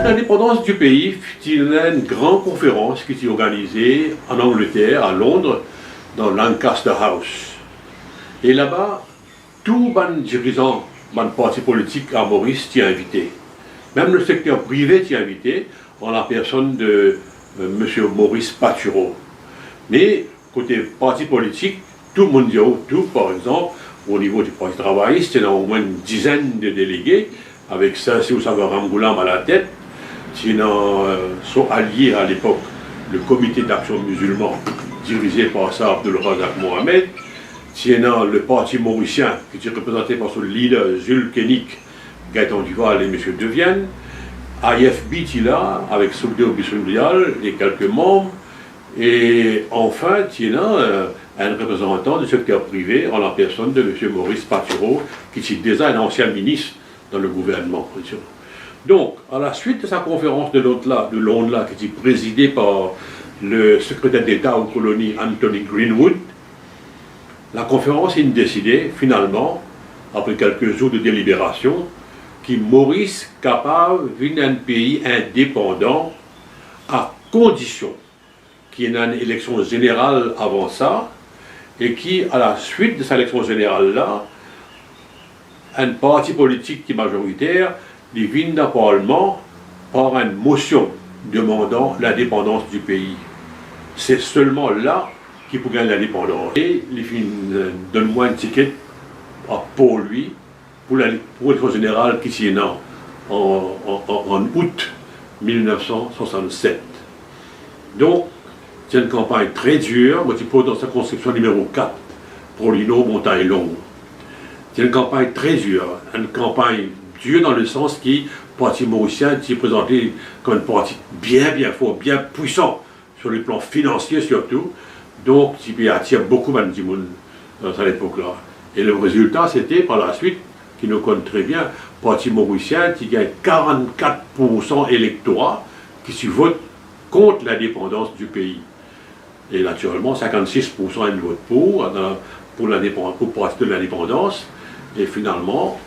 l'indépendance du pays, il y a une grande conférence qui est organisée en Angleterre, à Londres, dans Lancaster House. Et là-bas, tous les dirigeants des partis politiques à Maurice sont invités. Même le secteur privé est invité, en la personne de M. Maurice Patureau. Mais, côté parti politique, tout le monde dit tout, par exemple, au niveau du Parti travailliste, il y a au moins une dizaine de délégués, avec Saint-Cyr Ramgoulam à la tête, qui sont alliés à l'époque le comité d'action musulman, dirigé par ça Abdul Razak Mohamed, qui est le parti mauricien, qui est représenté par son leader Jules Kénic, Gaëtan Duval et M. Devienne, IFB qui est là, avec Soukdeo Bissoundial et quelques membres, et enfin, il y a un représentant du secteur privé en la personne de M. Maurice Patureau, qui est déjà un ancien ministre dans le gouvernement. Donc, à la suite de sa conférence de Londres, qui est présidée par le secrétaire d'État aux colonies Anthony Greenwood, la conférence a décidé, finalement, après quelques jours de délibération, que Maurice capable d'un pays indépendant à condition qu'il y ait une élection générale avant ça, et qui, à la suite de cette élection générale-là, un parti politique qui est majoritaire, il vient d'un parlement par une motion demandant l'indépendance du pays. C'est seulement là qu'il peut gagner l'indépendance. Et il donne-moi un ticket pour lui, pour l'élection générale qui est en août 1967. Donc, c'est une campagne très dure, dans sa conscription numéro 4, pour l'Ino Montagne Longue. C'est une campagne très dure, dans le sens qui, le parti mauricien, est présenté comme un parti bien fort, bien puissant, sur le plan financier surtout, donc il attire beaucoup de monde dans cette époque-là. Et le résultat, c'était par la suite, qui nous connaît très bien, le parti mauricien qui gagne 44% électorat, qui se vote contre l'indépendance du pays. Et naturellement, 56% une vote pour le parti de l'indépendance. Et finalement,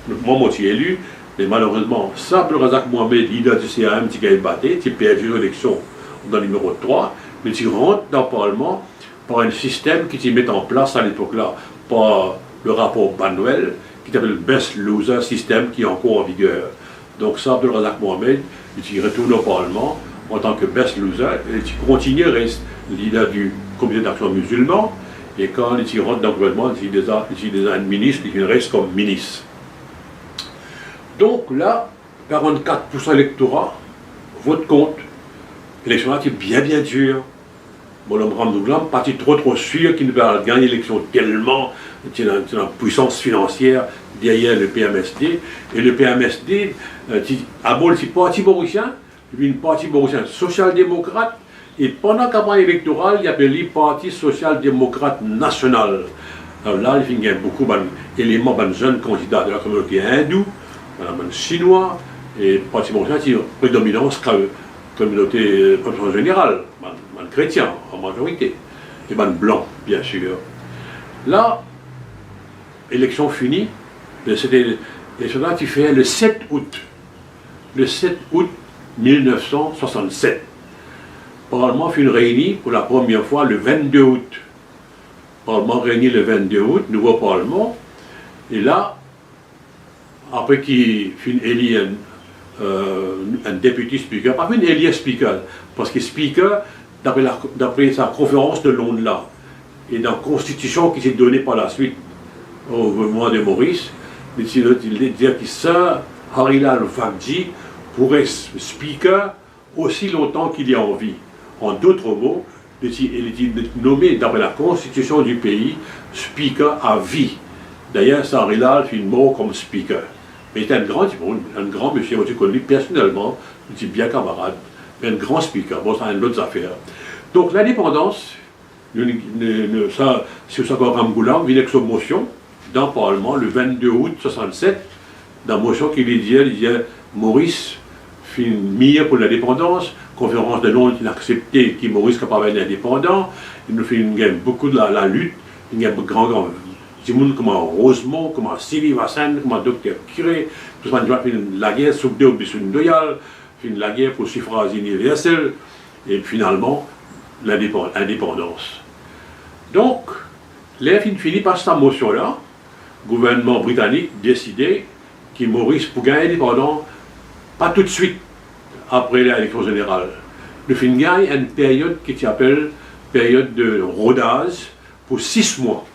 le moment où il est élu, mais malheureusement, Abdul Razak Mohamed, leader du CAM, qui a battu, qui a perdu l'élection dans le numéro 3, mais qui rentre dans le Parlement par un système qui s'est mis en place à l'époque-là, par le rapport Banuel, qui s'appelle le Best Loser System, qui est encore en vigueur. Donc Abdul Razak Mohamed, il retourne au Parlement en tant que Best Loser, et il continue à rester leader du comité d'action musulman, et quand il rentre dans le gouvernement, il est déjà un ministre, il reste comme ministre. Donc là, 44% électorat, vote contre. L'élection là, c'est bien dure. Bon, l'homme Ramdouglam, parti trop sûr qu'il ne va gagner l'élection tellement, il y a une puissance financière derrière le PMSD. Et le PMSD, c'est parti mauricien, une parti mauricien social-démocrate, et pendant la campagne électorale, il y avait le Parti social-démocrate national. Alors là, il y a beaucoup d'éléments, de jeunes candidats de la communauté hindoue, de chinois, et le Parti mauricien, c'est une prédominance communauté en général, de chrétiens en majorité, et de blancs, bien sûr. Là, élection finie, c'était l'élection qui fait le 7 août. Le 7 août 1967. Le Parlement fait une réunion pour la première fois le 22 août. Le Parlement réunit le 22 août, nouveau Parlement. Et là, après qu'il fait élu un député speaker, pas une élu speaker, parce que speaker, d'après sa conférence de Londres là, et dans la constitution qui s'est donnée par la suite au gouvernement de Maurice, il dit que Sir Harilal Vagji pourrait speaker aussi longtemps qu'il y a envie. En d'autres mots, il est nommé d'après la constitution du pays speaker à vie. D'ailleurs, Harilal fait une mort comme speaker. Mais il était un grand monsieur, je connais personnellement, je bien camarade, mais un grand speaker. Bon, c'est une autre affaire. Donc l'indépendance, c'est ça Ramgoulam, vient avec son motion dans le Parlement le 22 août 1967, dans la motion qu'il disait Maurice fait une mire pour l'indépendance, conférence de Londres, il a accepté que Maurice capable d'être indépendant, il nous fait beaucoup de la lutte, il y a grand des gens comme Rosemont, comme Sylvie Vassan, comme Dr. Kiré, tout ça, la guerre, Soukdeo Bissoundoyal, la guerre pour le suffrage universel, et finalement, l'indépendance. Donc, les fini par cette motion-là, le gouvernement britannique décidait que Maurice pour gagner indépendant, pas tout de suite après l'élection générale. Le fin gagne une période qui s'appelle période de rodage pour 6 mois.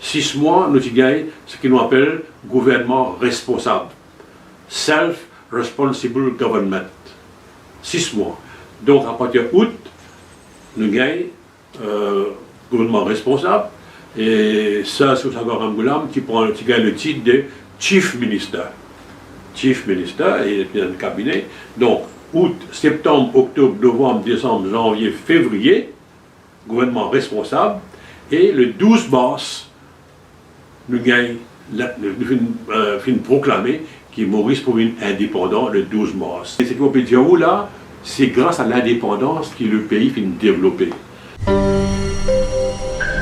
6 mois, nous gagnons ce qu'on appelle gouvernement responsable. Self-responsible government. 6 mois. Donc, à partir d'août, nous gagnons gouvernement responsable. Et ça, c'est Senghor Ramgoolam qui gagne le titre de Chief Minister. Chief Minister, et il est dans le cabinet. Donc, août, septembre, octobre, novembre, décembre, janvier, février, gouvernement responsable. Et le 12 mars, nous gagnons, nous proclamer que Maurice pour une indépendant le 12 mars. Et ce qu'on peut dire là, c'est grâce à l'indépendance que le pays finit développé.